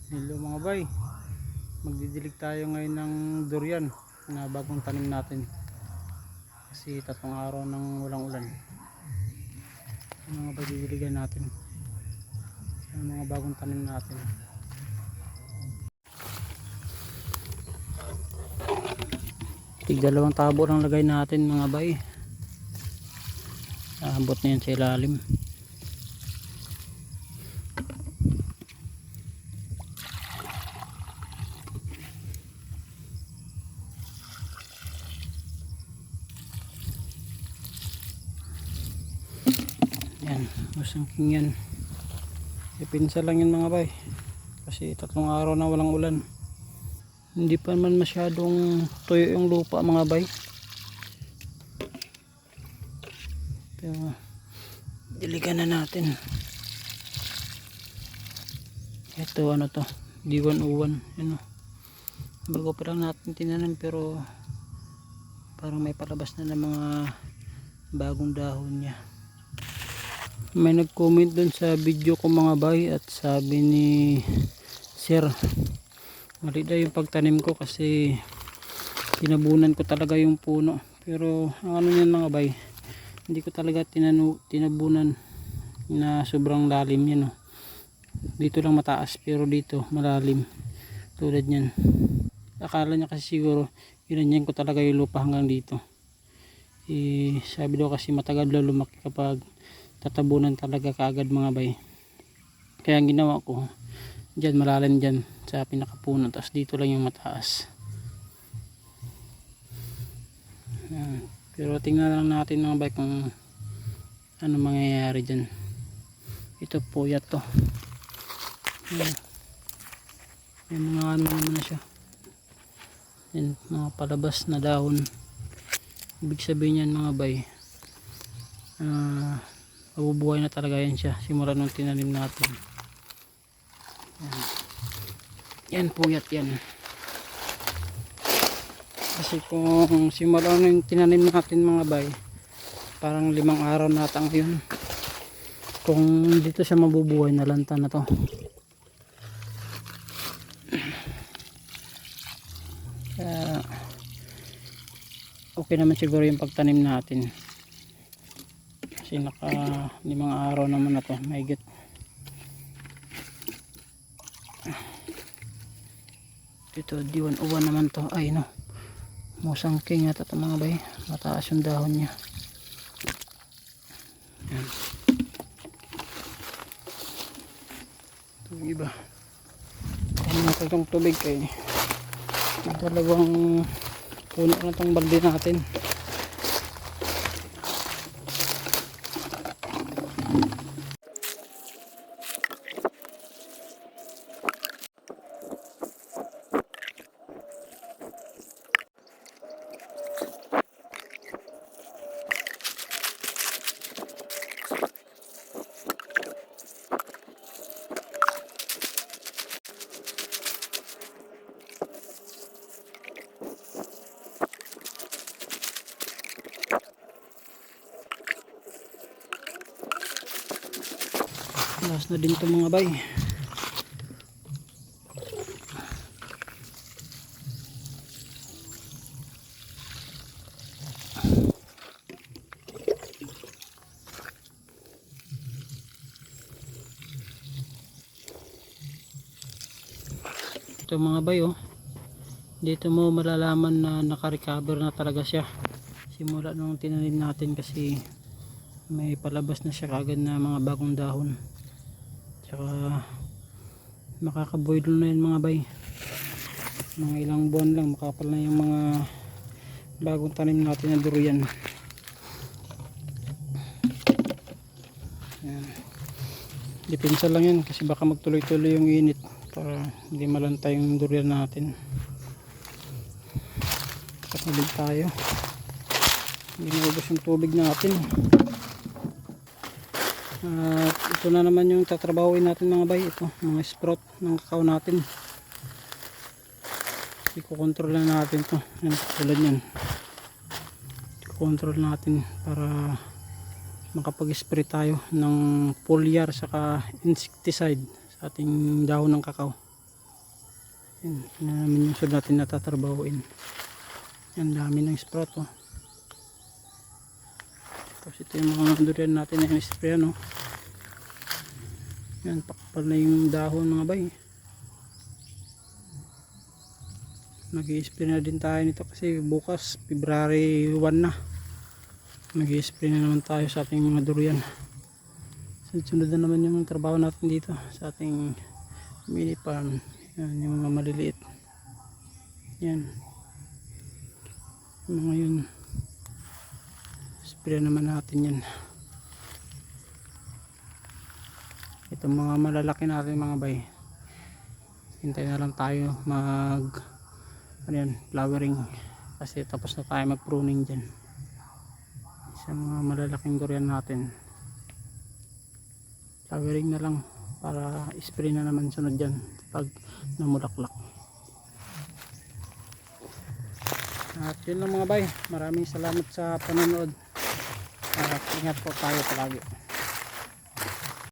Hello mga bay, magdidilig tayo ngayon ng durian na bagong tanim natin kasi 3 araw nang walang ulan. Yung mga bay, didiligan natin yung mga bagong tanim natin. Tig-2 tabo lang lagay natin mga bay, aabot na yan sa ilalim. Yan, masangking yan. Ipinsa lang yan mga bay kasi 3 araw na walang ulan. Hindi pa man masyadong tuyo yung lupa mga bay, pero diligan na natin. Ito ano to, D101 ano, bago pa lang natin tinanim pero parang may palabas na ng mga bagong dahon niya. May nag-comment dun sa video ko mga bay at sabi ni Sir, mali daw yung pagtanim ko kasi tinabunan ko talaga yung puno. Pero ang ano yan mga bay, hindi ko talaga tinabunan na sobrang lalim yan. Dito lang mataas pero dito malalim tulad yan. Akala niya kasi siguro ginanyan ko talaga yung lupa hanggang dito. Sabi daw kasi matagal daw lumaki kapag tatabunan talaga kaagad mga bay. Kaya ang ginawa ko dyan, malalim dyan sa pinakapuno, tapos dito lang yung mataas. Pero tingnan lang natin mga bay kung ano mangyayari dyan. Ito puyat to. May mga ano naman na siya. Yan, mga palabas na dahon. Ibig sabihin yan mga bay, mabubuhay na talaga yan siya simula nung tinanim natin. Yan puyat yan. Kasi kung simula nung tinanim natin mga bay, parang 5 araw na ata ngayon. Kung dito siya mabubuhay, nalanta na to. Okay naman siguro yung pagtanim natin kasi naka 5 araw naman na to, mahigit. Ito D101 naman to. Ay no, musangking yata ito mga bay, mataas yung dahon nya. Yan. Ito iba, kung natin itong tubig kay dalawang puno na itong balde natin. Last na din ito mga bay. Ito mga bay, dito mo malalaman na naka-recover na talaga siya simula nung tinanim natin kasi may palabas na siya kagad na mga bagong dahon. Tsaka makakaboil na yun mga bay, mga ilang buwan lang makapal na yung mga bagong tanim natin na durian. Depensa lang yan kasi baka magtuloy-tuloy yung init para hindi malantay yung durian natin. Katulog tayo, hindi naubos yung tubig natin. At ito na naman yung tatrabawin natin mga bay. Ito mga sprout ng kakao natin, i-control na natin to. Yan, tulad yan, i-control natin para makapag-spray tayo ng foliar saka insecticide sa ating dahon ng kakao. Yan na naman yung sunod natin natatrabahuin. Yan, dami ng sprout oh. Tapos ito yung mga durian natin na in-spray no. Yan, pakpal na yung dahon mga bay. Mag-i-spray na din tayo nito kasi bukas February 1 na. Mag-i-spray na naman tayo sa ating mga durian. Sunod na naman yung trabaho natin dito sa ating mini farm. Yan, yung mga maliliit. Yan. Yung mga yun. Spray naman natin yan. Itong mga malalaki natin mga bay. Hintay na lang tayo mag ano yan, flowering. Kasi tapos na tayo mag pruning dyan. Sa mga malalaking durian natin. Flowering na lang para spray na naman sunod dyan pag namulaklak. At yun lang mga bay, maraming salamat sa panonood at ingat po tayo palagi.